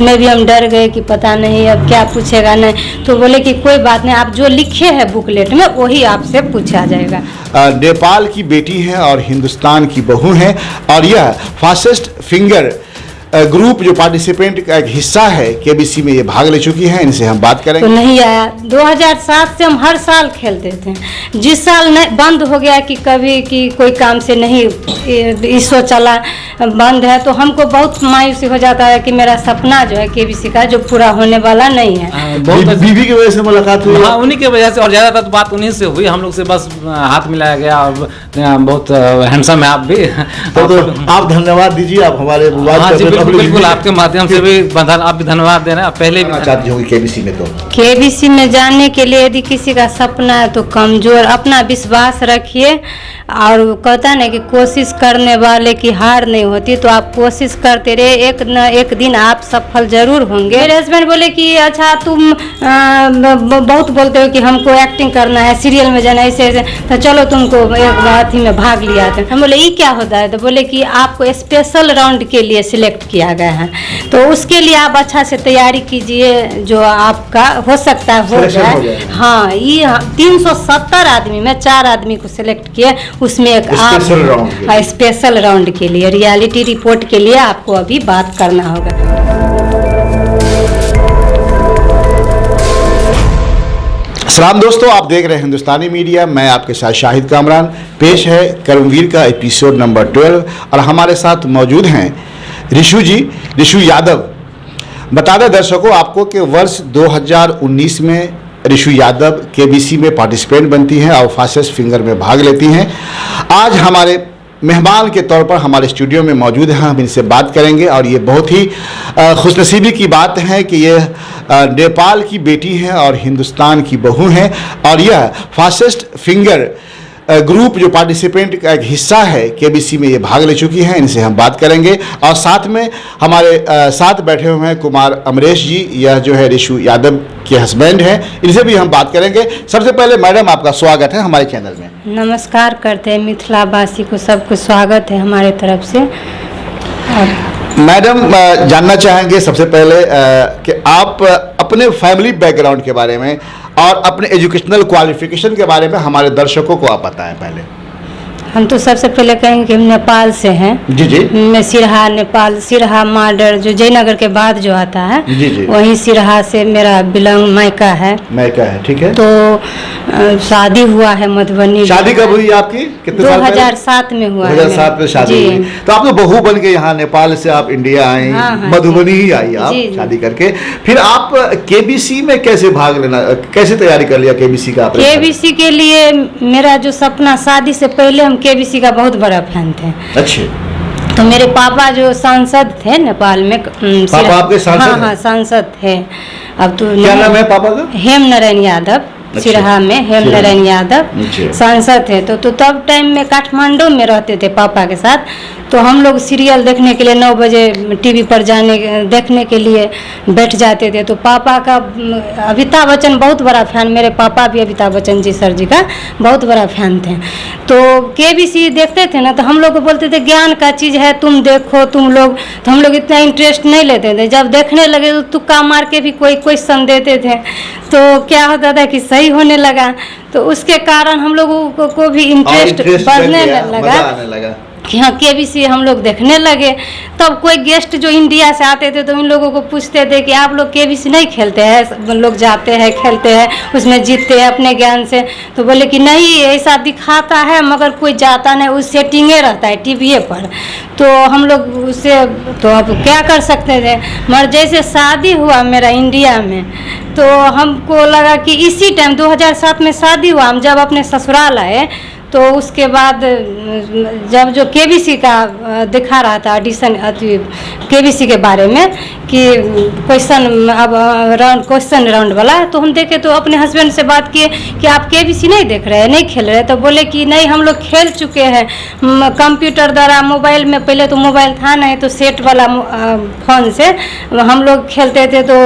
में भी हम डर गए कि पता नहीं अब क्या पूछेगा नहीं, तो बोले कि कोई बात नहीं, आप जो लिखे हैं बुकलेट में वही आपसे पूछा जाएगा। नेपाल की बेटी हैं और हिंदुस्तान की बहू हैं और यह फास्टेस्ट फिंगर ग्रुप जो पार्टिसिपेंट का एक हिस्सा है केबीसी में ये भाग ले चुकी हैं। इनसे हम बात करेंगे। तो नहीं आया, 2007 से हम हर साल खेलते थे। जिस साल नहीं बंद हो गया कि कभी कि कोई काम से नहीं इसो चला बंद है, तो हमको बहुत मायूसी हो जाता है कि मेरा सपना जो है केबीसी का जो पूरा होने वाला नहीं है। बीवी की वजह से मुलाकात हुई? हाँ, उन्हीं की वजह से, और ज़्यादातर तो बात उन्हीं से हुई। हम लोग से बस हाथ मिलाया गया और बहुत हैंडसम है आप भी। तो आप धन्यवाद दीजिए, आप हमारे बिल्कुल आपके माध्यम से भी आप भी धन्यवाद दे रहे हैं। पहले भी चाहती होंगी केबीसी में? तो केबीसी में जाने के लिए यदि किसी का सपना है तो कमजोर अपना विश्वास रखिए, और कहता है कि कोशिश करने वाले की हार नहीं होती, तो आप कोशिश करते रहे, एक न एक दिन आप सफल जरूर होंगे। मेरे हस्बैंड बोले कि अच्छा तुम बहुत बोलते हो कि हमको एक्टिंग करना है, सीरियल में जाना है, ऐसे तो चलो तुमको एक अथी में भाग लिया था। हम बोले ये क्या होता है? तो बोले कि आपको स्पेशल राउंड के लिए सिलेक्ट किया गया है, तो उसके लिए आप अच्छा से तैयारी कीजिए, जो आपका हो सकता है हो जाए। हाँ, ये 370 आदमी में 4 आदमी को सिलेक्ट किए, उसमें एक आप स्पेशल राउंड के लिए रियलिटी रिपोर्ट के लिए आपको अभी बात करना होगा। सलाम दोस्तों, आप देख रहे हैं हिंदुस्तानी मीडिया। मैं आपके साथ शाहिद कामरान। पेश है कर्मवीर का एपिसोड नंबर 12 और हमारे साथ मौजूद हैं ऋषु जी, ऋषु यादव। बता दें दर्शकों आपको कि वर्ष 2019 में ऋषु यादव केबीसी में पार्टिसिपेंट बनती हैं और फास्टेस्ट फिंगर में भाग लेती हैं। आज हमारे मेहमान के तौर पर हमारे स्टूडियो में मौजूद हैं, हम इनसे बात करेंगे और ये बहुत ही खुशनसीबी की बात है कि ये नेपाल की बेटी हैं और हिंदुस्तान की बहू हैं और यह फास्टेस्ट फिंगर ग्रुप जो पार्टिसिपेंट का एक हिस्सा है केबीसी में ये भाग ले चुकी हैं। इनसे हम बात करेंगे और साथ में हमारे साथ बैठे हुए हैं कुमार अमरेश जी, यह जो है ऋषु यादव के हस्बैंड हैं, इनसे भी हम बात करेंगे। सबसे पहले मैडम आपका स्वागत है हमारे चैनल में। नमस्कार करते हैं मिथिलावासी को, सबको स्वागत है हमारे तरफ से। मैडम जानना चाहेंगे सबसे पहले कि आप अपने फैमिली बैकग्राउंड के बारे में और अपने एजुकेशनल क्वालिफिकेशन के बारे में हमारे दर्शकों को आप बताएं पहले। हम तो सबसे पहले कहेंगे कि हम नेपाल से हैं। जी जी। मैं सिरहा, नेपाल सिरहा माडर जो जयनगर के बाद जो आता है, जी जी, वहीं सिरहा से मेरा बिलोंग मायका है। मायका है, ठीक है। तो शादी हुआ है मधुबनी। शादी कब हुई आपकी? कितने 2007 में हुआ। 2007 में शादी हुई। तो आप तो बहू बन के यहाँ नेपाल से आप इंडिया आई। हाँ, मधुबनी ही आई आप शादी करके। फिर आप केबीसी में कैसे भाग लेना, कैसे तैयारी कर लिया केबीसी का? केबीसी के लिए मेरा जो सपना, शादी से पहले हम केबीसी का बहुत बड़ा फैन थे। अच्छे। तो मेरे पापा जो सांसद थे नेपाल में, पापा आपके सांसद? हाँ, सांसद थे। अब तो क्या नाम है पापा का? हेम नारायण यादव। सिरहा में हेम नारायण यादव सांसद थे। तो तब टाइम में काठमांडू में रहते थे पापा के साथ। तो हम लोग सीरियल देखने के लिए 9 बजे टीवी पर देखने के लिए बैठ जाते थे। तो पापा का अमिताभ बच्चन बहुत बड़ा फैन, मेरे पापा भी अमिताभ बच्चन जी सर जी का बहुत बड़ा फैन थे। तो केबीसी देखते थे ना, तो हम लोग को बोलते थे ज्ञान का चीज़ है, तुम देखो तुम लोग। तो हम लोग इतना इंटरेस्ट नहीं लेते थे। जब देखने लगे तो तुक्का मार के भी कोई क्वेश्चन देते थे, तो क्या होता था कि सही होने लगा। तो उसके कारण हम लोगों को भी इंटरेस्ट बढ़ने लगा कि हाँ केबीसी हम लोग देखने लगे। तब कोई गेस्ट जो इंडिया से आते थे तो इन लोगों को पूछते थे कि आप लोग केबीसी नहीं खेलते हैं? लोग जाते हैं, खेलते हैं, उसमें जीतते हैं अपने ज्ञान से। तो बोले कि नहीं, ऐसा दिखाता है मगर कोई जाता नहीं, उस सेटिंगे रहता है टीवी पर। तो हम लोग उससे तो अब क्या कर सकते थे। मगर जैसे शादी हुआ मेरा इंडिया में, तो हमको लगा कि इसी टाइम 2007 में शादी हुआ, हम जब अपने ससुराल आए तो उसके बाद जब जो केबीसी का दिखा रहा था ऑडिशन केबीसी के बारे में कि क्वेश्चन राउंड वाला, तो हम देखे तो अपने हस्बैंड से बात किए कि आप केबीसी नहीं देख रहे हैं, नहीं खेल रहे? तो बोले कि नहीं, हम लोग खेल चुके हैं कंप्यूटर द्वारा। मोबाइल में पहले तो मोबाइल था नहीं, तो सेट वाला फ़ोन से हम लोग खेलते थे। तो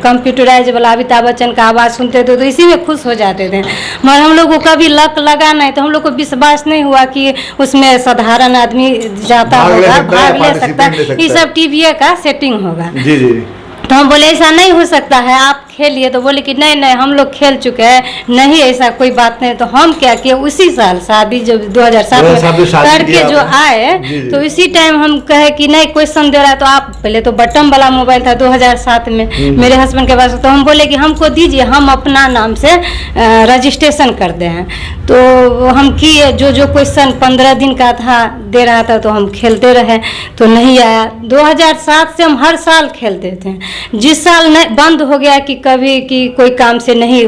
कंप्यूटराइज वाला अमिताभ बच्चन का आवाज़ सुनते थे तो इसी में खुश हो जाते थे। मगर हम लोग को कभी लक लगा नहीं तो हम लोग को विश्वास नहीं हुआ कि उसमें साधारण आदमी जाता होगा, भाग ले सकता है, ये सब टीवी का सेटिंग होगा। जी जी। तो हम बोले ऐसा नहीं हो सकता है, आप खेलिए। तो बोले कि नहीं नहीं हम लोग खेल चुके हैं, नहीं ऐसा कोई बात नहीं। तो हम क्या किए, उसी साल शादी जो 2007 में करके जो आए तो इसी टाइम हम कहे कि नहीं क्वेश्चन दे रहा है तो आप, पहले तो बटन वाला मोबाइल था 2007 में मेरे हस्बैंड के पास, तो हम बोले कि हमको दीजिए, हम अपना नाम से रजिस्ट्रेशन कर दे हैं। तो हम किए, जो जो क्वेश्चन 15 दिन का था दे रहा था तो हम खेलते रहे, तो नहीं आया। 2007 से हम हर साल खेलते थे। जिस साल नहीं बंद हो गया कि कभी कि कोई काम से नहीं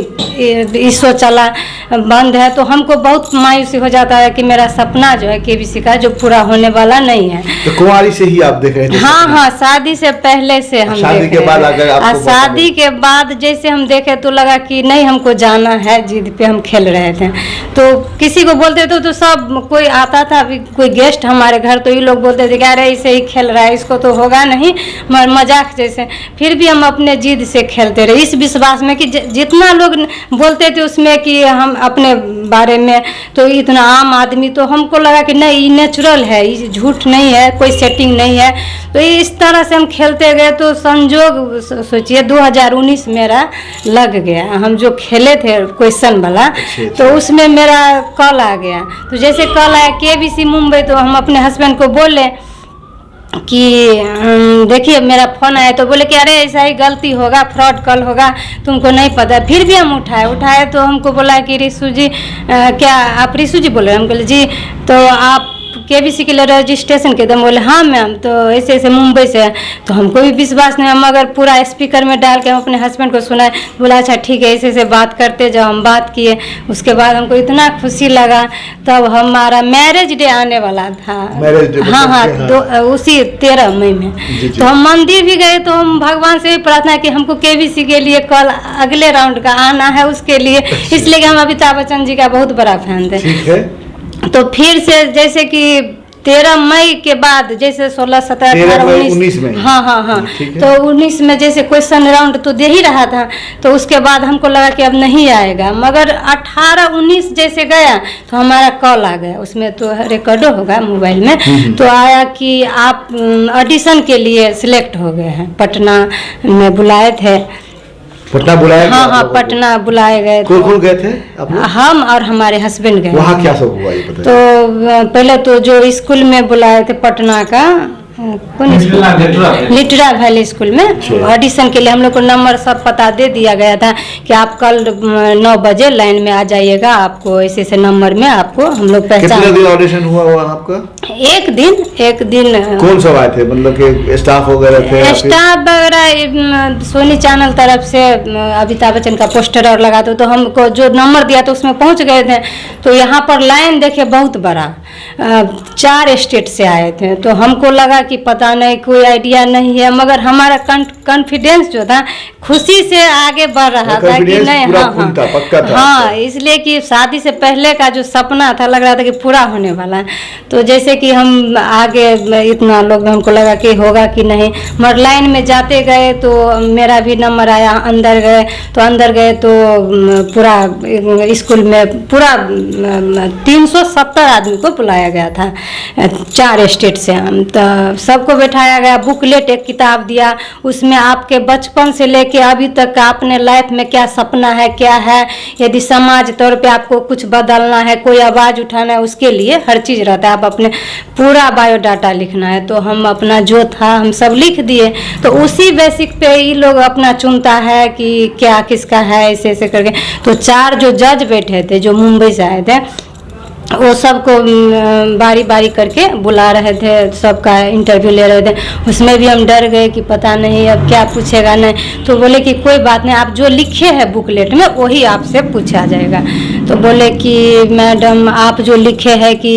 इशो चला बंद है, तो हमको बहुत मायूसी हो जाता है कि मेरा सपना जो है केबीसी का जो पूरा होने वाला नहीं है। तो कुंवारी से ही आप देख रहे थे? हाँ हाँ, शादी से पहले से हम शादी के बाद अगर आपको शादी के बाद जैसे हम देखे तो लगा कि नहीं हमको जाना है, जिद पे हम खेल रहे थे। तो किसी को बोलते तो सब कोई आता था, अभी कोई गेस्ट हमारे घर, तो ये लोग बोलते थे कि अरे इसे ही खेल रहा है, इसको तो होगा नहीं, मजाक जैसे। फिर भी हम अपने जिद से खेलते रहे, इस विश्वास में कि जितना लोग बोलते थे उसमें कि हम अपने बारे में, तो इतना आम आदमी, तो हमको लगा कि नहीं ये नेचुरल है, ये झूठ नहीं है, कोई सेटिंग नहीं है। तो इस तरह से हम खेलते गए। तो संजोग सोचिए 2019 मेरा लग गया, हम जो खेले थे क्वेश्चन वाला, तो उसमें मेरा कॉल आ गया। तो जैसे कॉल आया केबीसी मुंबई, तो हम अपने हस्बैंड को बोले कि देखिए मेरा फ़ोन आया, तो बोले कि अरे ऐसा ही गलती होगा, फ्रॉड कॉल होगा, तुमको नहीं पता। फिर भी हम उठाए तो हमको बोला कि रिशु जी क्या आप रिशु जी बोल रहे हैं? हम बोले जी, तो आप केबीसी के लिए रजिस्ट्रेशन के दम? बोले हाँ मैम, तो ऐसे ऐसे मुंबई से। तो हमको भी विश्वास नहीं, हम अगर पूरा स्पीकर में डाल के हम अपने हस्बैंड को सुनाए, बोला अच्छा ठीक है, ऐसे ऐसे बात करते जाओ। हम बात किए, उसके बाद हमको इतना खुशी लगा। तब हमारा मैरिज डे आने वाला था, हाँ हाँ, उसी 13 मई में। तो हम मंदिर भी गए, तो हम भगवान से भी प्रार्थना की हमको केबीसी के लिए कल अगले राउंड का आना है उसके लिए, इसलिए कि हम अमिताभ बच्चन जी का बहुत बड़ा फैन थे। तो फिर से जैसे कि 13 मई के बाद जैसे 16, 17, 18, 19 में, हाँ हाँ हाँ, तो 19 में जैसे क्वेश्चन राउंड तो दे ही रहा था। तो उसके बाद हमको लगा कि अब नहीं आएगा, मगर 18, 19 जैसे गया तो हमारा कॉल आ गया, उसमें तो रिकॉर्डो होगा मोबाइल में। तो आया कि आप ऑडिशन के लिए सिलेक्ट हो गए हैं, पटना में बुलाए थे। पटना बुलाया? हाँ हाँ, पटना बुलाए गए। कौन गए थे आप? हम और हमारे हस्बैंड गए। वहाँ क्या सब हुआ ये बताइए? तो पहले तो जो स्कूल में बुलाए थे पटना का, कौन लिटरा वैली स्कूल में ऑडिशन के लिए हम लोग को नंबर सब पता दे दिया गया था कि आप कल 9 बजे लाइन में आ जाइएगा, आपको ऐसे ऐसे नंबर में आपको हम लोग पहचान। कितने दिन ऑडिशन हुआ आपका? एक दिन। कौन सब आए थे, मतलब कि स्टाफ वगैरह थे? स्टाफ वगैरह सोनी चैनल तरफ से अमिताभ बच्चन का पोस्टर और लगा, तो हमको जो नंबर दिया तो उसमें पहुंच गए थे। तो यहाँ पर लाइन देखे बहुत बड़ा, 4 स्टेट से आए थे। तो हमको लगा कि पता नहीं, कोई आइडिया नहीं है, मगर हमारा कॉन्फिडेंस जो था खुशी से आगे बढ़ रहा था कि नहीं, हाँ पक्का था। हाँ, इसलिए कि शादी से पहले का जो सपना था लग रहा था कि पूरा होने वाला है। तो जैसे कि हम आगे इतना लोग, हमको लगा कि होगा कि नहीं, मगर लाइन में जाते गए तो मेरा भी नंबर आया। अंदर गए तो पूरा स्कूल में पूरा 370 आदमी को बुलाया गया था, 4 स्टेट से। तो सबको बैठाया गया, बुकलेट एक किताब दिया, उसमें आपके बचपन से लेके अभी तक आपने लाइफ में क्या सपना है, क्या है, यदि समाज तौर पे आपको कुछ बदलना है, कोई आवाज़ उठाना है, उसके लिए हर चीज़ रहता है। आप अपने पूरा बायोडाटा लिखना है। तो हम अपना जो था हम सब लिख दिए। तो उसी बेसिक पे ये लोग अपना चुनता है कि क्या किसका है, ऐसे ऐसे करके। तो 4 जो जज बैठे थे जो मुंबई से आए थे, वो सबको बारी बारी करके बुला रहे थे, सबका इंटरव्यू ले रहे थे। उसमें भी हम डर गए कि पता नहीं अब क्या पूछेगा नहीं। तो बोले कि कोई बात नहीं, आप जो लिखे हैं बुकलेट में वही आपसे पूछा जाएगा। तो बोले कि मैडम आप जो लिखे हैं कि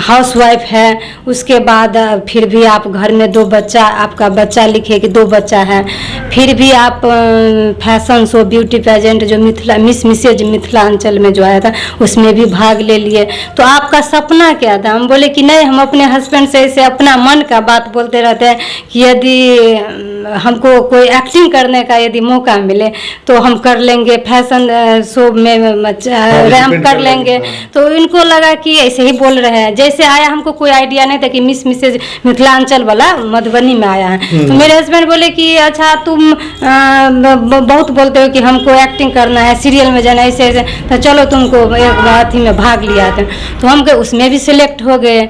हाउसवाइफ है, उसके बाद फिर भी आप घर में 2 बच्चा, आपका बच्चा लिखे कि 2 बच्चा है, फिर भी आप फैशन शो, ब्यूटी पेजेंट जो मिसेज मिथिलांचल में जो आया था उसमें भी भाग ले लिए, तो आपका सपना क्या था? हम बोले कि नहीं, हम अपने हस्बैंड से ऐसे अपना मन का बात बोलते रहते हैं कि यदि हमको कोई एक्टिंग करने का यदि मौका मिले तो हम कर लेंगे, फैशन शो में रैम्प कर लेंगे। तो इनको लगा कि ऐसे ही बोल रहे हैं, जैसे आया हमको कोई आइडिया नहीं था कि मिसेज मिथिलांचल वाला मधुबनी में आया है। तो मेरे हस्बैंड बोले कि अच्छा तुम बहुत बोलते हो कि हमको एक्टिंग करना है, सीरियल में जाना, ऐसे ऐसे, तो चलो तुमको एक अथी में भाग लिया था। तो हम उसमें भी सिलेक्ट हो गए,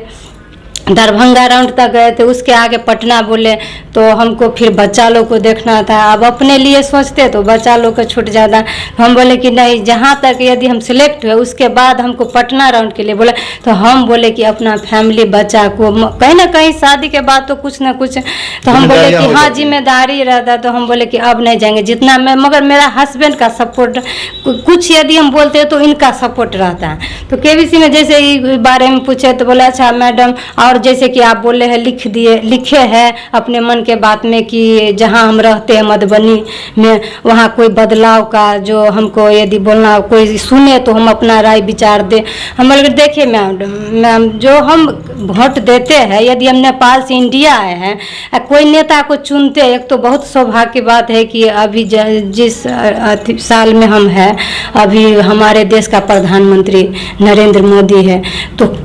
दरभंगा राउंड तक गए थे, उसके आगे पटना बोले, तो हमको फिर बच्चा लोग को देखना था। अब अपने लिए सोचते तो बच्चा लोग का छूट जाता। हम बोले कि नहीं, जहाँ तक यदि हम सिलेक्ट हुए उसके बाद हमको पटना राउंड के लिए बोले, तो हम बोले कि अपना फैमिली बच्चा को कहीं ना कहीं शादी के बाद तो कुछ ना कुछ, तो हम बोले कि हाँ जिम्मेदारी रहता, तो हम बोले कि अब नहीं जाएंगे जितना मैं, मगर मेरा हस्बैंड का सपोर्ट, कुछ यदि हम बोलते तो इनका सपोर्ट रहता है। तो केबीसी में जैसे ही बारे में पूछे तो बोले अच्छा मैडम, और जैसे कि आप बोले हैं लिखे हैं अपने मन के बात में कि जहाँ हम रहते हैं मधुबनी में वहाँ कोई बदलाव का जो हमको यदि बोलना कोई सुने तो हम अपना राय विचार दे। हम बोले देखिए मैम, जो हम वोट देते हैं, यदि हम नेपाल से इंडिया आए हैं, कोई नेता को चुनते, एक तो बहुत सौभाग्य की बात है कि अभी जिस साल में हम हैं, अभी हमारे देश का प्रधानमंत्री नरेंद्र मोदी है, तो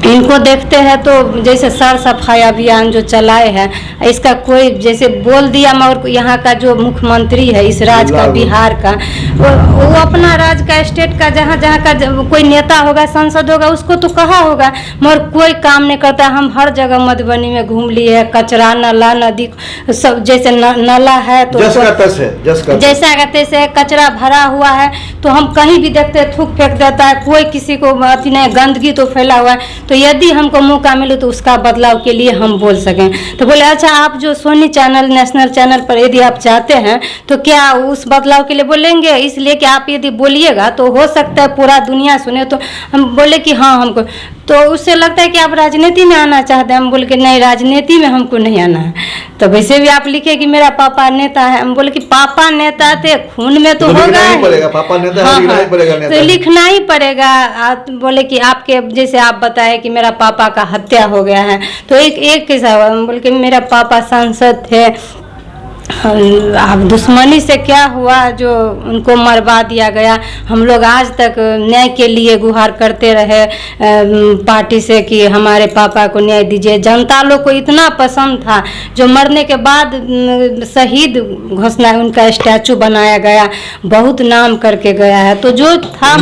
इनको देखते हैं तो जैसे सर सफाई अभियान जो चलाए हैं, इसका कोई जैसे बोल दिया, मगर यहाँ का जो मुख्यमंत्री है इस राज्य का, बिहार का, वो अपना राज्य का, स्टेट का, जहाँ जहाँ का कोई नेता होगा, सांसद होगा, उसको तो कहा होगा, मगर कोई काम नहीं करता। हम हर जगह मधुबनी में घूम लिए, कचरा नाला नदी सब, जैसे नाला है तो जैसा का तैसे कचरा भरा हुआ है, तो हम कहीं भी देखते थूक फेंक देता है, कोई किसी को अथी नहीं, गंदगी तो फैला हुआ है। तो यदि हमको मौका मिले तो उसका बदलाव के लिए हम बोल सकें। तो बोले अच्छा आप जो सोनी चैनल, नेशनल चैनल पर यदि आप चाहते हैं तो क्या उस बदलाव के लिए बोलेंगे, इसलिए कि आप यदि बोलिएगा तो हो सकता है पूरा दुनिया सुने। तो हम बोले कि हाँ हमको, तो उससे लगता है कि आप राजनीति में आना चाहते हैं। हम बोले कि नहीं, राजनीति में हमको नहीं आना है। तो वैसे भी आप लिखे कि मेरा पापा नेता है, हम बोले कि पापा नेता थे, खून में तो होगा ही, पापा नेता है, लिखना ही पड़ेगा, तो लिखना ही पड़ेगा। आप बोले कि आपके जैसे आप बताए कि मेरा पापा का हत्या हो गया है, तो एक किस्सा हुआ। हम बोले कि मेरा पापा सांसद थे, अब दुश्मनी से क्या हुआ जो उनको मरवा दिया गया। हम लोग आज तक न्याय के लिए गुहार करते रहे पार्टी से कि हमारे पापा को न्याय दीजिए। जनता लोग को इतना पसंद था, जो मरने के बाद शहीद घोषणा, उनका स्टैचू बनाया गया, बहुत नाम करके गया है। तो जो था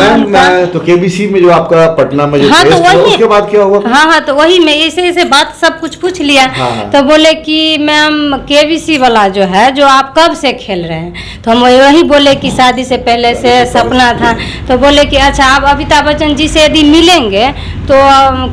तो केबीसी में जो आपका पटना में जो, हाँ, तो वही, उसके बाद क्या हुआ? हाँ, तो वही मैं ऐसे बात सब कुछ पूछ लिया। तो बोले कि मैम केबीसी वाला जो है, जो आप कब से खेल रहे हैं? तो हम वही बोले कि शादी से पहले से सपना था। तो बोले कि अच्छा आप अमिताभ बच्चन जी से यदि मिलेंगे तो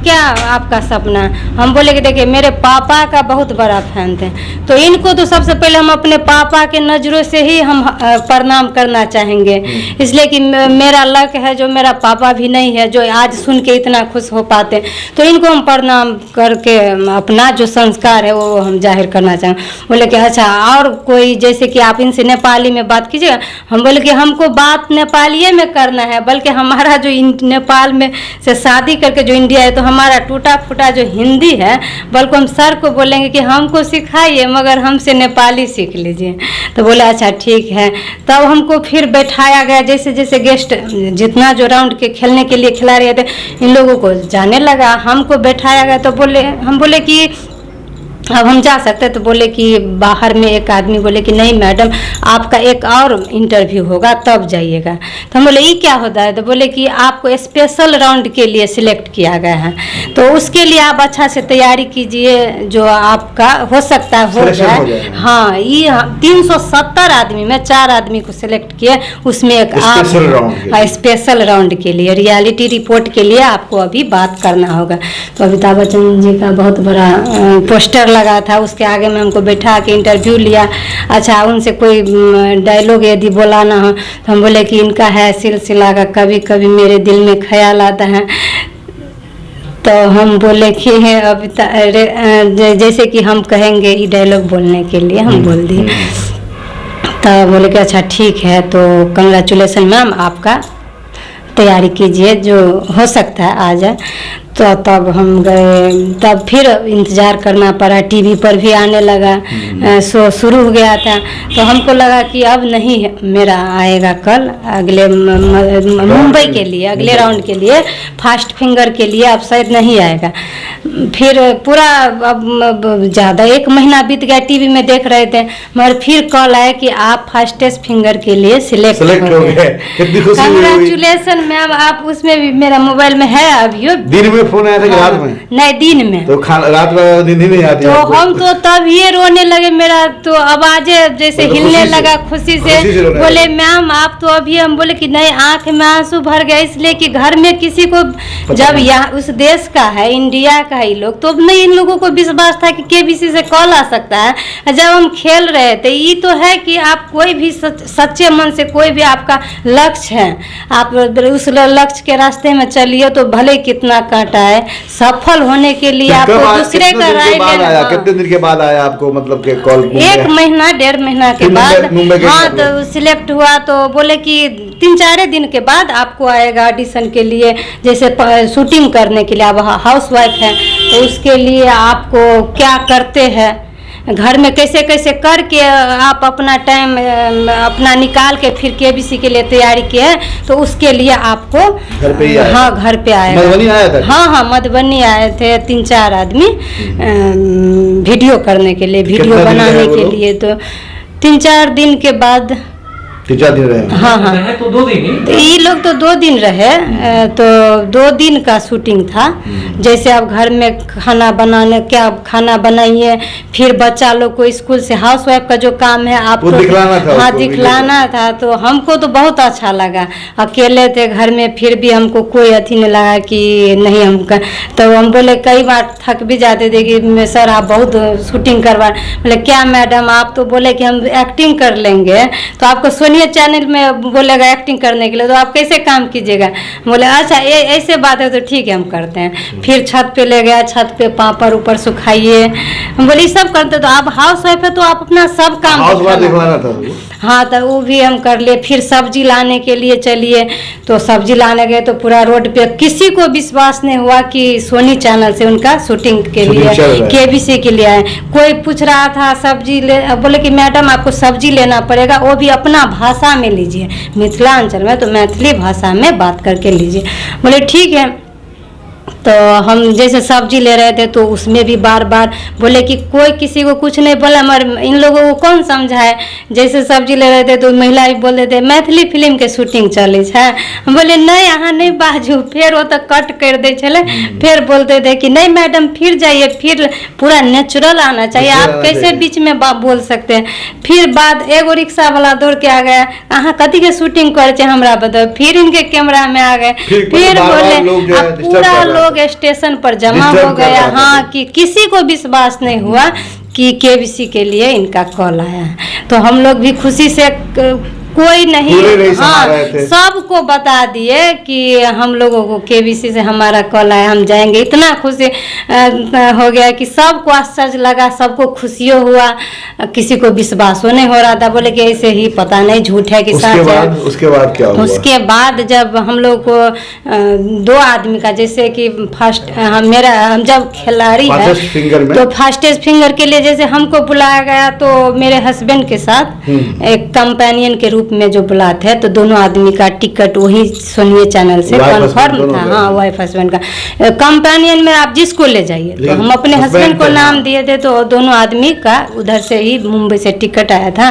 क्या आपका सपना? हम बोले कि देखिए मेरे पापा का बहुत बड़ा फैन थे, तो इनको तो सबसे पहले हम अपने पापा के नज़रों से ही हम प्रणाम करना चाहेंगे, इसलिए कि मेरा लक है जो मेरा पापा भी नहीं है, जो आज सुन के इतना खुश हो पाते। तो इनको हम प्रणाम करके अपना जो संस्कार है वो हम जाहिर करना चाहेंगे। बोले कि अच्छा और कोई, जैसे कि आप इनसे नेपाली में बात कीजिएगा। हम बोले कि हमको बात नेपाली में करना है, बल्कि हमारा जो नेपाल में से शादी करके जो इंडिया है, तो हमारा टूटा फूटा जो हिंदी है, बल्कि हम सर को बोलेंगे कि हमको सिखाइए, मगर हमसे नेपाली सीख लीजिए। तो बोले अच्छा ठीक है। तब हमको फिर बैठाया गया, जैसे जैसे गेस्ट जितना जो राउंड के खेलने के लिए खिला रहे थे, इन लोगों को जाने लगा, हमको बैठाया गया। तो हम बोले कि अब हम जा सकते हैं? तो बोले कि बाहर में एक आदमी बोले कि नहीं मैडम, आपका एक और इंटरव्यू होगा तब जाइएगा। तो हम बोले ये क्या होता है? तो बोले कि आपको स्पेशल राउंड के लिए सिलेक्ट किया गया है, तो उसके लिए आप अच्छा से तैयारी कीजिए, जो आपका हो सकता है हो जाए। हाँ, ये 370 आदमी में 4 आदमी को सिलेक्ट किए, उसमें एक आप स्पेशल राउंड के लिए रियलिटी रिपोर्ट के लिए आपको अभी बात करना होगा। तो अमिताभ बच्चन जी का बहुत बड़ा पोस्टर लगा था, उसके आगे में हमको बैठा के इंटरव्यू लिया। अच्छा उनसे कोई डायलॉग यदि बोलाना हो, तो हम बोले कि इनका है सिलसिला का कभी कभी मेरे दिल में ख्याल आता है। तो हम बोले कि अभी जैसे कि हम कहेंगे ये डायलॉग बोलने के लिए हम बोल दिए। तो बोले कि अच्छा ठीक है, तो कंग्रेचुलेसन मैम आपका तैयारी कीजिए, जो हो सकता है आ जाए। तो तब हम गए, तब फिर इंतज़ार करना पड़ा, टीवी पर भी आने लगा, शो शुरू हो गया था। तो हमको लगा कि अब नहीं मेरा आएगा कल, अगले मुंबई के लिए, अगले राउंड के लिए, फास्ट फिंगर के लिए अब शायद नहीं आएगा। फिर पूरा अब ज़्यादा 1 महीना बीत गया, टीवी में देख रहे थे, मगर फिर कॉल आया कि आप फास्टेस्ट फिंगर के लिए सिलेक्ट हो गए। कंग्रेचुलेसन मैम, आप उसमें भी मेरा मोबाइल में है अभी। दिन में फोन आया था कि रात में? नहीं, दिन में। तो रात में नींद ही नहीं आती? तो हम तो तब ये रोने लगे, मेरा तो आवाज़ें जैसे हिलने लगा खुशी से। बोले मैम आप तो अभी, हम बोले कि नहीं, आंख में आंसू भर गए, इसलिए कि घर में किसी को, जब यहाँ उस देश का है, इंडिया का है लोग, तो नहीं इन लोगों को विश्वास था कि केबीसी से कॉल आ सकता है। जब हम खेल रहे थे, ये तो है कि आप कोई भी सच्चे मन से, कोई भी आपका लक्ष्य है, आप उस लक्ष्य के रास्ते में चलिए, तो भले कितना कांटा है, सफल होने के लिए आपको दूसरे का राय लेना। कितने दिन के बाद आया आपको, मतलब के कॉल? 1 महीना 1.5 महीना के बाद। हाँ, तो सिलेक्ट हुआ तो बोले कि 3-4 दिन के बाद आपको आएगा ऑडिशन के लिए, जैसे शूटिंग करने के लिए। आप हाउस वाइफ हैं तो उसके लिए आपको क्या करते हैं, घर में कैसे कैसे करके आप अपना टाइम अपना निकाल के फिर केबीसी के लिए तैयारी किए, तो उसके लिए आपको घर पे ही आया? हाँ, घर पे आएगा। मधुबनी आया था? हाँ, मधुबनी आए थे 3-4 आदमी वीडियो करने के लिए, वीडियो बनाने के लिए। तो 3-4 दिन के बाद 3-4 दिन रहे? हाँ, तो 2 दिन ही। तो ये लोग तो 2 दिन रहे, तो 2 दिन का शूटिंग था। जैसे आप घर में खाना बनाने, क्या खाना बनाइए, फिर बच्चा लोग को स्कूल से, हाउस वाइफ का जो काम है आपको दिखलाना था। हाँ, दिखलाना था। तो हमको तो बहुत अच्छा लगा, अकेले थे घर में, फिर भी हमको कोई अथी नहीं लगा कि नहीं हम तो हम बोले, कई बार थक भी जाते थे कि सर आप बहुत शूटिंग करवा। बोले क्या मैडम, आप तो बोले कि हम एक्टिंग कर लेंगे, तो आपको सोनी चैनल में बोलेगा एक्टिंग करने के लिए, तो आप कैसे काम कीजिएगा? बोले अच्छा ये ऐसे बात है, तो ठीक है हम करते हैं। फिर छत पे ले गया, छत पे पापड़ ऊपर सुखाइए, हम बोले सब करते। तो आप हाउस वाइफ है तो आप अपना सब काम दिखवाना था। हाँ, तो वो भी हम कर लिए। फिर सब्जी लाने के लिए चलिए, तो सब्जी लाने गए तो पूरा रोड पे किसी को विश्वास नहीं हुआ कि सोनी चैनल से उनका शूटिंग के लिए, केबीसी के लिए आए। कोई पूछ रहा था सब्जी ले, बोले कि मैडम आपको सब्जी लेना पड़ेगा, वो भी अपना भाषा में लीजिए, मिथिलांचल में, तो मैथिली भाषा में बात करके लीजिए। बोले ठीक है। तो हम जैसे सब्जी ले रहे थे, तो उसमें भी बार बार बोले कि कोई किसी को कुछ नहीं बोला, मगर इन लोगों को कौन समझाए। जैसे सब्जी ले रहे थे तो महिला भी बोलते थे मैथिली फिल्म के शूटिंग चले है। हम बोले नहीं, यहाँ नहीं बाजू। फिर वो तो कट कर दे चले, फिर बोलते थे कि नहीं मैडम फिर जाइए, फिर पूरा नेचुरल आना चाहिए, आप कैसे बीच में बोल सकते हैं। फिर बाद एगो रिक्शा वाला दौड़ के आ गया, अहाँ कथी के शूटिंग करे हमरा बताओ। फिर इनके कैमरा में आ गए, फिर बोले पूरा लोग स्टेशन पर जमा हो गया। हाँ, कि किसी को विश्वास नहीं हुआ कि केबीसी के लिए इनका कॉल आया है। तो हम लोग भी खुशी से, कोई नहीं, हाँ, सबको बता दिए कि हम लोगों को केबीसी से हमारा कॉल आया, हम जाएंगे। इतना खुशी हो गया कि सबको आश्चर्य लगा, सबको खुशियों हुआ, किसी को विश्वास नहीं हो रहा था। बोले कि ऐसे ही पता नहीं झूठ है कि उसके बाद क्या हुआ? उसके बाद जब हम लोग को 2 आदमी का, जैसे कि फर्स्ट हम जब खिलाड़ी है तो फास्टेस्ट फिंगर के लिए जैसे हमको बुलाया गया, तो मेरे हस्बैंड के साथ एक कंपेनियन के रूप में जो बुलाते हैं, तो दोनों आदमी का टिकट वही सोनी चैनल से कन्फर्म था। हाँ, वाइफ हस्बैंड का कंपेनियन में आप जिसको ले जाइए, तो हम अपने हस्बैंड को नाम दिए थे, तो दोनों आदमी का उधर से ही मुंबई से टिकट आया था।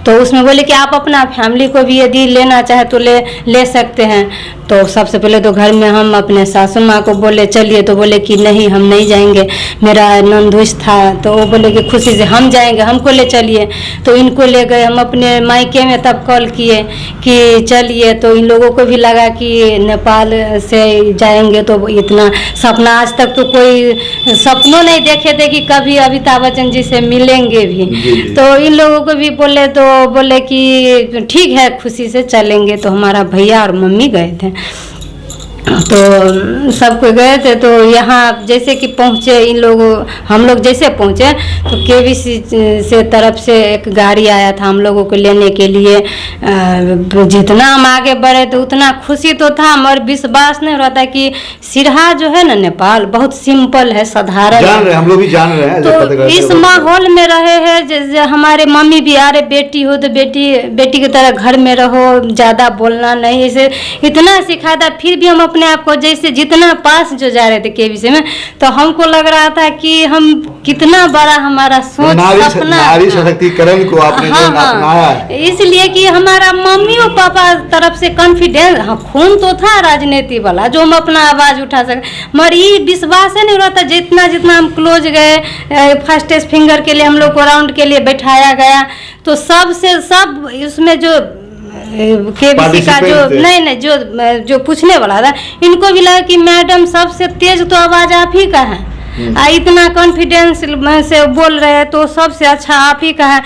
तो उसमें बोले कि आप अपना फैमिली को भी यदि लेना चाहे तो ले सकते हैं। तो सबसे पहले तो घर में हम अपने सासू माँ को बोले चलिए, तो बोले कि नहीं हम नहीं जाएंगे, मेरा नंदुश था। तो वो बोले कि खुशी से हम जाएंगे, हमको ले चलिए। तो इनको ले गए, हम अपने मायके में तब कॉल किए कि चलिए। तो इन लोगों को भी लगा कि नेपाल से जाएंगे, तो इतना सपना आज तक तो कोई सपनों नहीं देखे थे कि कभी अमिताभ बच्चन जी से मिलेंगे भी। तो इन लोगों को भी बोले, तो बोले कि ठीक है खुशी से चलेंगे। तो हमारा भैया और मम्मी गए थे। तो सब कोई गए थे। तो यहाँ जैसे कि पहुँचे इन लोगों, हम लोग जैसे पहुँचे तो केबीसी से तरफ से एक गाड़ी आया था हम लोगों को लेने के लिए। जितना हम आगे बढ़े तो उतना खुशी तो था, मगर विश्वास नहीं हो रहा था कि सिरहा जो है ना नेपाल बहुत सिंपल है, साधारण जान रहे, हम लोग भी जान रहे हैं। तो इस माहौल में रहे हैं जैसे हमारे मम्मी भी, अरे बेटी हो तो बेटी की तरह घर में रहो, ज़्यादा बोलना नहीं, ऐसे इतना सिखाया था। फिर भी हम अपने आप को जैसे जितना पास जो जा रहे थे केबीसी में, तो हमको लग रहा था कि हम कितना बड़ा हमारा सोच सपना, नारी सशक्तिकरण को आपने जो अपनाया है, इसलिए कि हमारा मम्मी और पापा तरफ से कॉन्फिडेंस, हाँ खून तो था राजनीति वाला जो हम अपना आवाज़ उठा सके, मगर ये विश्वास है नहीं रहा था। जितना जितना हम क्लोज गए, फास्टेस्ट फिंगर के लिए हम लोग को राउंड के लिए बैठाया गया, तो सबसे सब उसमें जो केबीसी का जो नहीं जो पूछने वाला था, इनको भी लगा कि मैडम सबसे तेज तो आवाज़ आप ही का है, इतना कॉन्फिडेंस से बोल रहे हैं तो सबसे अच्छा आप ही का है।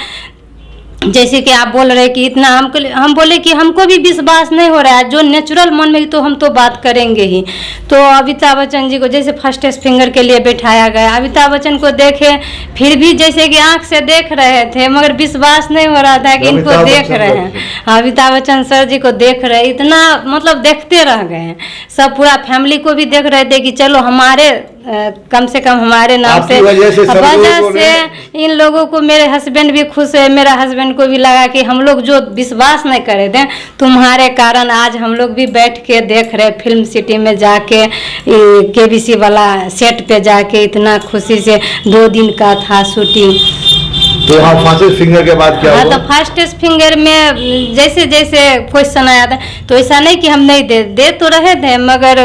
जैसे कि आप बोल रहे कि इतना हम बोले कि हमको भी विश्वास नहीं हो रहा है, जो नेचुरल मन में तो हम तो बात करेंगे ही। तो अमिताभ बच्चन जी को जैसे फर्स्टेस्ट फिंगर के लिए बैठाया गया, अमिताभ बच्चन को देखे फिर भी जैसे कि आंख से देख रहे थे, मगर विश्वास नहीं हो रहा था कि इनको देख रहे हैं। अमिताभ बच्चन सर जी को देख रहे, इतना मतलब देखते रह गए हैं। सब पूरा फैमिली को भी देख रहे थे कि चलो हमारे कम से कम हमारे नाम से वजह से इन लोगों को, मेरे हस्बैंड भी खुश है, मेरा हस्बैंड को भी लगा कि हम लोग जो विश्वास नहीं करे थे तुम्हारे कारण आज हम लोग भी बैठ के देख रहे, फिल्म सिटी में जाके केबीसी वाला सेट पे जाके इतना खुशी से 2 दिन का था शूटिंग। तो यहाँ फास्टेस्ट फिंगर के बाद क्या हुआ? तो फास्टेस्ट फिंगर में जैसे जैसे क्वेश्चन आया था तो ऐसा नहीं कि हम नहीं दे तो रहे थे, मगर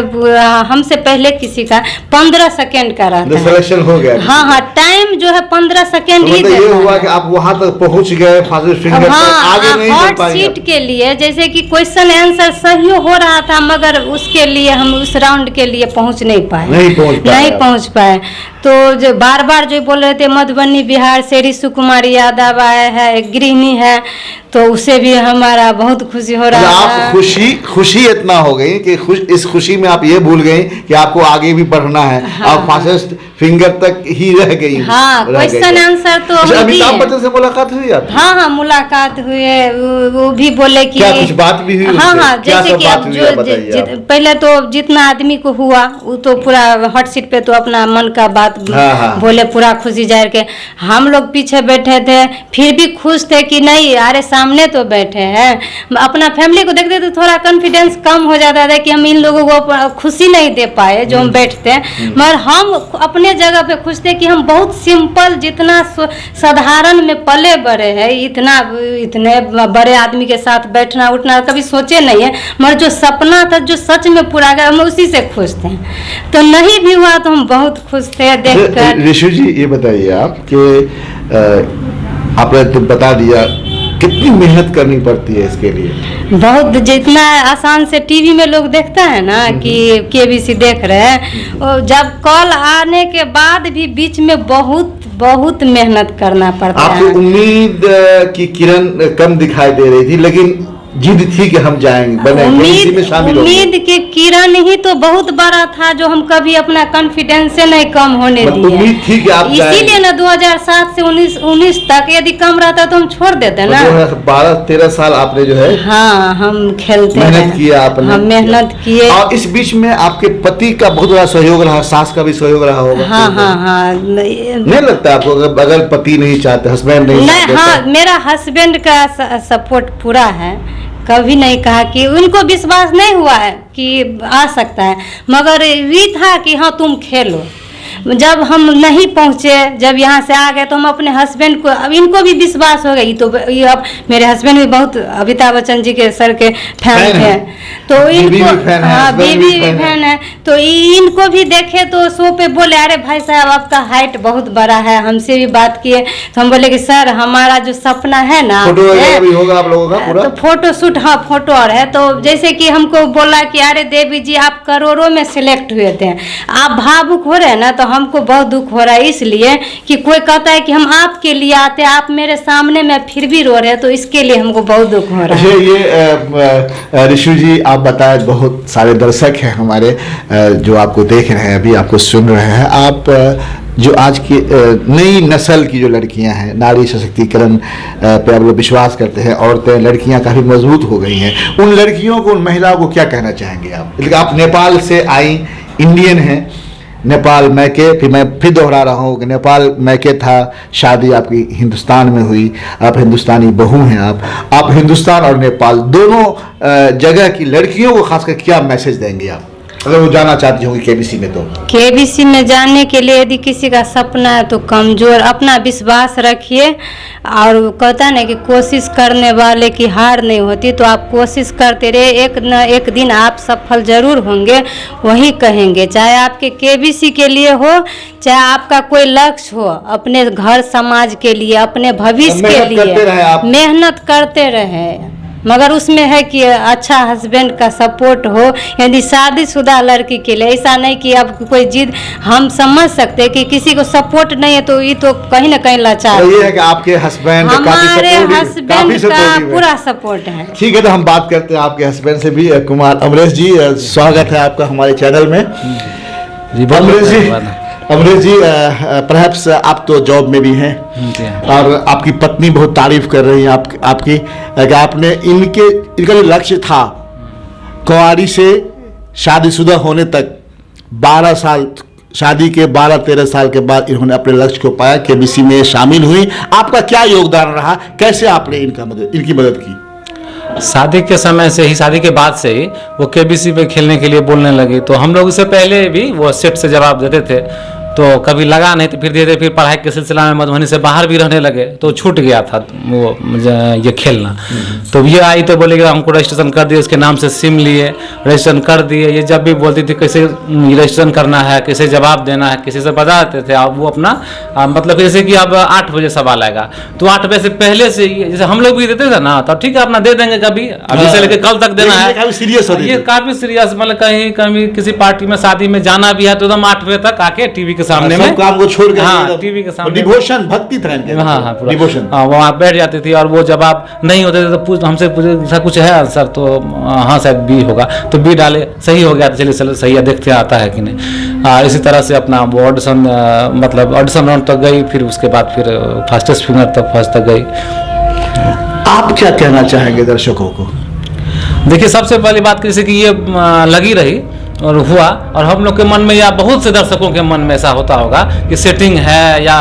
हमसे पहले किसी का 15 सेकंड का रहता है, सिलेक्शन हो गया। हाँ टाइम जो है 15 सेकंड ही तो ये हुआ कि आप वहां तक पहुंच गए फास्टेस्ट फिंगर, आगे नहीं हॉट सीट के लिए, जैसे कि क्वेश्चन आंसर सही हो रहा था, मगर उसके लिए हम उस राउंड के लिए पहुंच नहीं पाए, नहीं पहुंच पाए। तो जो बार बार जो बोल रहे थे मधुबनी बिहार से ऋषि कुमार यादव आए हैं, एक गृहिणी है, तो उसे भी हमारा बहुत खुशी हो रहा है। आप खुशी इतना हो गई कि इस खुशी में आप ये भूल गई कि आपको आगे भी बढ़ना है। हाँ, आप फास्टेस्ट फिंगर तक ही रह गई। हाँ, क्वेश्चन आंसर तो अमिताभ बच्चन से मुलाकात हुई आप? हाँ मुलाकात हुई, वो भी बोले कि क्या कुछ बात भी हुई? हाँ जैसे कि अब जो पहले तो जितना आदमी को हुआ वो तो पूरा हॉट सीट पे तो अपना मन का बात बोले, पूरा खुशी जाहिर के। हम लोग पीछे बैठे थे फिर भी खुश थे कि नहीं अरे सामने तो बैठे हैं। अपना फैमिली को देखते तो थोड़ा कॉन्फिडेंस कम हो जाता था कि हम इन लोगों को खुशी नहीं दे पाए जो हम बैठते हैं, मगर हम अपने जगह पे खुश थे कि हम बहुत सिंपल, जितना साधारण में पले बड़े हैं, इतने बड़े आदमी के साथ बैठना उठना कभी सोचे नहीं है, मगर जो सपना था जो सच में पूरा गया हम उसी से खुश थे। तो नहीं भी हुआ तो हम बहुत खुश थे देखकर। ऋषि जी ये बताइए आप कि आपने तो बता दिया कितनी मेहनत करनी पड़ती है इसके लिए? बहुत, जितना आसान से टीवी में लोग देखता है ना कि केबीसी देख रहे हैं, और जब कॉल आने के बाद भी बीच में बहुत मेहनत करना पड़ता है। आपको उम्मीद की किरण कम दिखाई दे रही थी, लेकिन जिद थी कि हम जाएंगे, बनेंगे, इसी में शामिल होंगे। उम्मीद की किरण ही तो बहुत बड़ा था जो हम कभी अपना कॉन्फिडेंस से नहीं कम होने दिए। उम्मीद थी कि आप इसीलिए ना 2007 से 19 तक यदि कम रहता तो हम छोड़ देते ना। 12-13 साल आपने जो है हाँ हम खेलते मेहनत किया आपने, हम मेहनत किए। और इस बीच में आपके पति का बहुत बड़ा सहयोग रहा, सास का भी सहयोग रहा होगा। हाँ नहीं लगता आपको अगर पति नहीं चाहते, हस्बैंड नहीं चाहते? हाँ, मेरा हस्बैंड का सपोर्ट पूरा है, कभी नहीं कहा कि उनको विश्वास नहीं हुआ है कि आ सकता है, मगर ये था कि हाँ तुम खेलो। जब हम नहीं पहुँचे, जब यहाँ से आ गए तो हम अपने हस्बैंड को, अब इनको भी विश्वास हो गई। तो ये अब मेरे हस्बैंड भी बहुत अमिताभ बच्चन जी के सर के फैन हैं, तो इनको हाँ बीवी भी फैन है, तो इनको भी देखे तो शो पे बोले अरे भाई साहब आपका हाइट बहुत बड़ा है। हमसे भी बात किए तो हम बोले कि सर हमारा जो सपना है ना, फोटो भी होगा आप लोगों का पूरा? तो फोटो शूट, हाँ फोटो और है। तो जैसे कि हमको बोला कि अरे देवी जी आप करोड़ों में सिलेक्ट हुए थे, आप भावुक हो रहे हैं ना, तो हमको बहुत दुख हो रहा है, इसलिए कि कोई कहता है कि हम आपके लिए आते, आप मेरे सामने में फिर भी रो रहे हैं, तो इसके लिए हमको बहुत दुख हो रहा है। ये ऋषु जी, आप बताएं, बहुत सारे दर्शक हैं हमारे जो आपको देख रहे हैं, अभी आपको सुन रहे हैं। आप जो आज की नई नस्ल की जो लड़कियां हैं, नारी सशक्तिकरण पे आप लोग विश्वास करते हैं, औरतें लड़कियां काफ़ी मजबूत हो गई हैं, उन लड़कियों को, उन महिलाओं को क्या कहना चाहेंगे आप? आप नेपाल से आई, इंडियन हैं, नेपाल मैके, फिर मैं फिर दोहरा रहा हूँ कि नेपाल मैके था, शादी आपकी हिंदुस्तान में हुई, आप हिंदुस्तानी बहू हैं, आप हिंदुस्तान और नेपाल दोनों जगह की लड़कियों को खासकर क्या मैसेज देंगे आप, अगर वो जाना चाहती होंगी केबीसी में? तो केबीसी में जाने के लिए यदि किसी का सपना है तो कमजोर, अपना विश्वास रखिए, और कहता ना कि कोशिश करने वाले की हार नहीं होती, तो आप कोशिश करते रहे, एक न एक दिन आप सफल जरूर होंगे, वही कहेंगे। चाहे आपके केबीसी के लिए हो, चाहे आपका कोई लक्ष्य हो, अपने घर समाज के लिए, अपने भविष्य के लिए मेहनत करते रहे, मगर उसमें है कि अच्छा हस्बैंड का सपोर्ट हो। यदि शादीशुदा लड़की के लिए ऐसा नहीं कि अब कोई जिद, हम समझ सकते हैं कि किसी को सपोर्ट नहीं है तो ये तो कहीं ना कहीं लाचार। तो ये है कि आपके हस्बैंड, हमारे हस्बैंड का पूरा सपोर्ट है। ठीक है, तो हम बात करते हैं आपके हस्बैंड से भी। कुमार अमरेश जी, स्वागत है आपका हमारे चैनल में। अमरेश जी, परहैप्स आप तो जॉब में भी हैं और आपकी पत्नी बहुत तारीफ कर रही है आपकी कि आपने इनका जो लक्ष्य था, कुंवारी से शादीशुदा होने तक 12 साल, शादी के 12-13 साल के बाद इन्होंने अपने लक्ष्य को पाया, केबीसी में शामिल हुई। आपका क्या योगदान रहा, कैसे आपने इनकी मदद की? शादी के समय से ही, शादी के बाद से ही वो केबीसी में खेलने के लिए बोलने लगी, तो हम लोग इससे पहले भी वो सेट से जवाब देते थे, तो कभी लगा नहीं, तो फिर धीरे धीरे फिर पढ़ाई के सिलसिला में मधुबनी से बाहर भी रहने लगे, तो छूट गया था वो ये खेलना। तो ये आई तो बोले कि हमको रजिस्ट्रेशन कर दिए, उसके नाम से सिम लिए, रजिस्ट्रेशन कर दिए। ये जब भी बोलती थी कैसे रजिस्ट्रेशन करना है, कैसे जवाब देना है, किसी से बता देते थे। अब वो अपना मतलब जैसे कि अब 8 बजे सवाल आएगा, तो 8 बजे से पहले से, जैसे हम लोग भी देते थे ना, तो ठीक है अपना दे देंगे कभी, अभी से लेकर कल तक देना है। ये काफी सीरियस, मतलब कहीं कभी किसी पार्टी में, शादी में जाना भी है तो एकदम 8 बजे तक आके टीवी के सामने में काम को छोड़ के, हाँ, टीवी के सामने डिवोशन, भक्ति था इनके, हाँ डिवोशन, वहाँ बैठ जाती थी, और वो जवाब नहीं होते थे तो हमसे पूछे कुछ है आंसर, तो हाँ शायद बी होगा, तो बी डाले, सही हो गया तो चलिए चलो सही है, देखते आता है कि नहीं। इसी तरह से अपना वो ऑडिशन, मतलब ऑडिशन राउंड तक गई, फिर उसके बाद फिर फास्टेस्ट फिंगर तक फर्स्ट तक गई। आप क्या कहना चाहेंगे दर्शकों को? देखिए, सबसे पहली बात जैसे कि ये लगी रही और हुआ, और हम लोग के मन में या बहुत से दर्शकों के मन में ऐसा होता होगा कि सेटिंग है या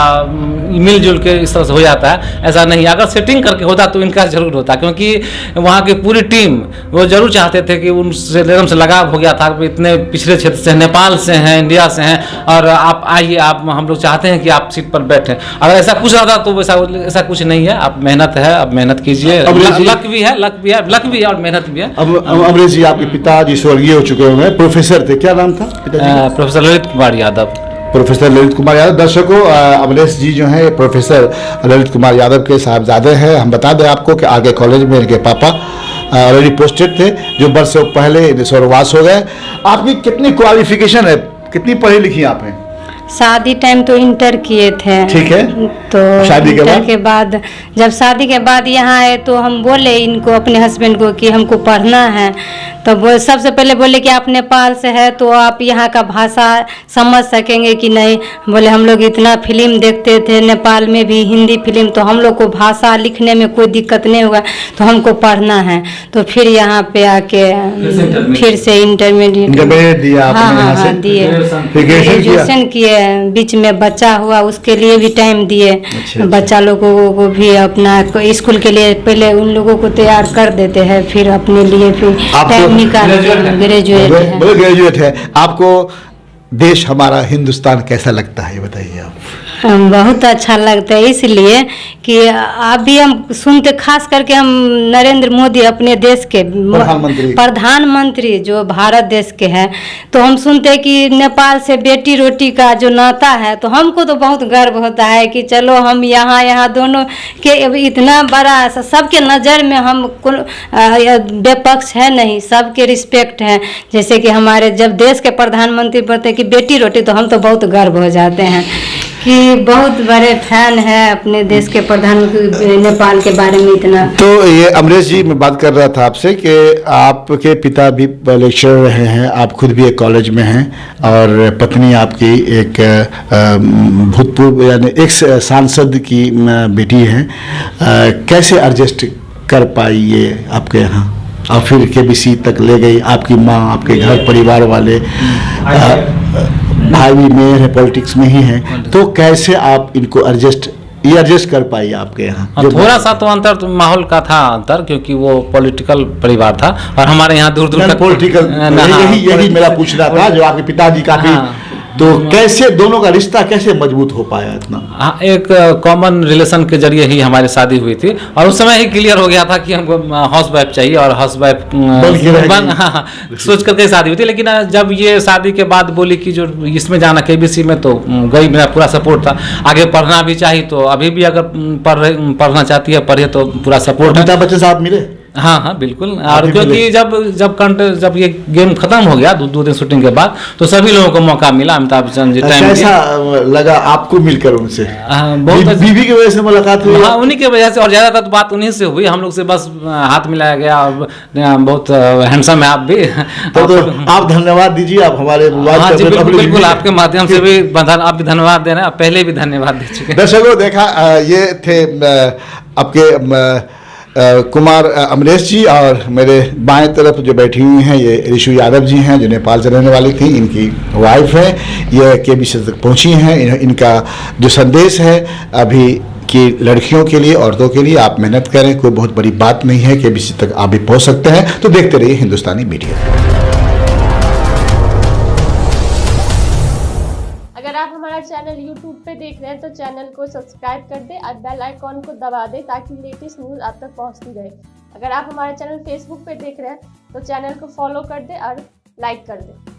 मिलजुल के इस तरह से हो जाता है, ऐसा नहीं। अगर सेटिंग करके होता तो इनका जरूर होता, क्योंकि वहाँ की पूरी टीम वो जरूर चाहते थे कि उनसे एकदम से लगाव हो गया था। इतने पिछड़े क्षेत्र से, नेपाल से हैं, इंडिया से हैं, और आप आइए, आप हम लोग चाहते हैं कि आप सीट पर बैठें। अगर ऐसा कुछ रहता तो ऐसा कुछ नहीं है। आप मेहनत है, आप मेहनत कीजिए, लक भी है और मेहनत भी है। अमरेश जी, आपके पिताजी स्वर्गीय हो चुके हैं, प्रोफेसर थे, क्या नाम था? प्रोफेसर ललित कुमार यादव। प्रोफेसर ललित कुमार यादव। दर्शकों, अमरेश जी जो हैं प्रोफेसर ललित कुमार यादव के साहबजादे हैं। हम बता दें आपको कि आगे कॉलेज में इनके पापा ऑलरेडी पोस्टेड थे, जो बरसों पहले स्वर्गवास हो गए। आपकी कितनी क्वालिफिकेशन है, कितनी पढ़ी लिखी आप हैं? शादी टाइम तो इंटर किए थे, ठीक है, तो शादी के बाद जब शादी के बाद यहाँ आए तो हम बोले इनको, अपने हस्बैंड को, कि हमको पढ़ना है। तो वो सबसे पहले बोले कि आप नेपाल से है तो आप यहाँ का भाषा समझ सकेंगे कि नहीं। बोले हम लोग इतना फिल्म देखते थे नेपाल में भी, हिंदी फिल्म, तो हम लोग को भाषा लिखने में कोई दिक्कत नहीं होगा, तो हमको पढ़ना है। तो फिर यहाँ पे आके फिर से इंटरमीडिएट दिया, हाँ दिए, ग्रेजुएशन किए। बीच में बच्चा हुआ, उसके लिए भी टाइम दिए। बच्चा लोगों को भी अपना स्कूल के लिए पहले उन लोगों को तैयार कर देते हैं, फिर अपने लिए फिर टाइम निकाल। ग्रेजुएट है। आपको देश हमारा हिंदुस्तान कैसा लगता है, ये बताइए आप। बहुत अच्छा लगता है, इसलिए कि अभी हम सुनते, खास करके हम नरेंद्र मोदी अपने देश के प्रधानमंत्री जो भारत देश के हैं, तो हम सुनते हैं कि नेपाल से बेटी रोटी का जो नाता है, तो हमको तो बहुत गर्व होता है कि चलो हम यहाँ दोनों के इतना बड़ा सबके नज़र में हम बेपक्ष है नहीं, सबके रिस्पेक्ट है। जैसे कि हमारे जब देश के प्रधानमंत्री बोलते हैं कि बेटी रोटी, तो हम तो बहुत गर्व हो जाते हैं कि बहुत बड़े फैन है अपने देश के प्रधानमंत्री नेपाल के बारे में इतना। तो ये अमरेश जी, मैं बात कर रहा था आपसे कि आपके पिता भी लेक्चरर रहे हैं, आप खुद भी एक कॉलेज में हैं और पत्नी आपकी एक भूतपूर्व यानी एक सांसद की बेटी है। कैसे एडजस्ट कर पाई ये आपके यहाँ और फिर केबीसी तक ले गई? आपकी माँ, आपके घर परिवार वाले, भाई भी मेयर है, पॉलिटिक्स में ही है, तो कैसे आप इनको एडजस्ट कर पाई आपके यहाँ? थोड़ा सा तो अंतर, तो माहौल का था अंतर, क्योंकि वो पॉलिटिकल परिवार था और हमारे यहाँ दूर दूर तक पॉलिटिकल, यही मेरा पूछना था, जो आपके पिताजी काफी, तो कैसे दोनों का रिश्ता कैसे मजबूत हो पाया इतना? हाँ, एक कॉमन रिलेशन के जरिए ही हमारी शादी हुई थी और उस समय ही क्लियर हो गया था कि हमको हाउस वाइफ चाहिए और हाउस वाइफ सोच करके शादी हुई थी। लेकिन जब ये शादी के बाद बोली कि जो इसमें जाना केबीसी में, तो गई, मेरा पूरा सपोर्ट था। आगे पढ़ना भी चाहिए तो अभी भी अगर पढ़ना चाहती है पढ़े, तो पूरा सपोर्ट। अमिताभ बच्चन साहब मिले? हाँ बिल्कुल। और क्योंकि जब ये गेम खत्म हो गया 2 दिन शूटिंग के बाद, तो सभी लोगों को मौका मिला। अमिताभ बच्चन जी टाइम कैसा लगा आपको मिलकर उनसे? बहुत बीवी की वजह से मुलाकात हुई? हाँ, उन्हीं की वजह से, और ज्यादातर तो बात उन्हीं से हुई। हम लोग से बस हाथ मिलाया गया और बहुत हैंडसम है आप भी। तो आप धन्यवाद दीजिए, आप हमारे बिल्कुल आपके माध्यम से भी आप भी धन्यवाद दे रहे हैं, पहले भी धन्यवाद दे चुके। दर्शकों, देखा ये थे आपके कुमार अमरेश जी, और मेरे बाएं तरफ जो बैठी हुई हैं ये ऋषु यादव जी हैं, जो नेपाल से रहने वाली थी। इनकी वाइफ है, ये केबीसी तक पहुंची हैं। इनका जो संदेश है अभी कि लड़कियों के लिए, औरतों के लिए, आप मेहनत करें, कोई बहुत बड़ी बात नहीं है, केबीसी तक आप भी पहुंच सकते हैं। तो देखते रहिए हिंदुस्तानी मीडिया। अगर आप हमारा चैनल YouTube पे देख रहे हैं तो चैनल को सब्सक्राइब कर दें और बेल आइकॉन को दबा दें ताकि लेटेस्ट न्यूज़ आप तक पहुंचती रहे। अगर आप हमारा चैनल Facebook पे देख रहे हैं तो चैनल को फॉलो कर दें और लाइक कर दें।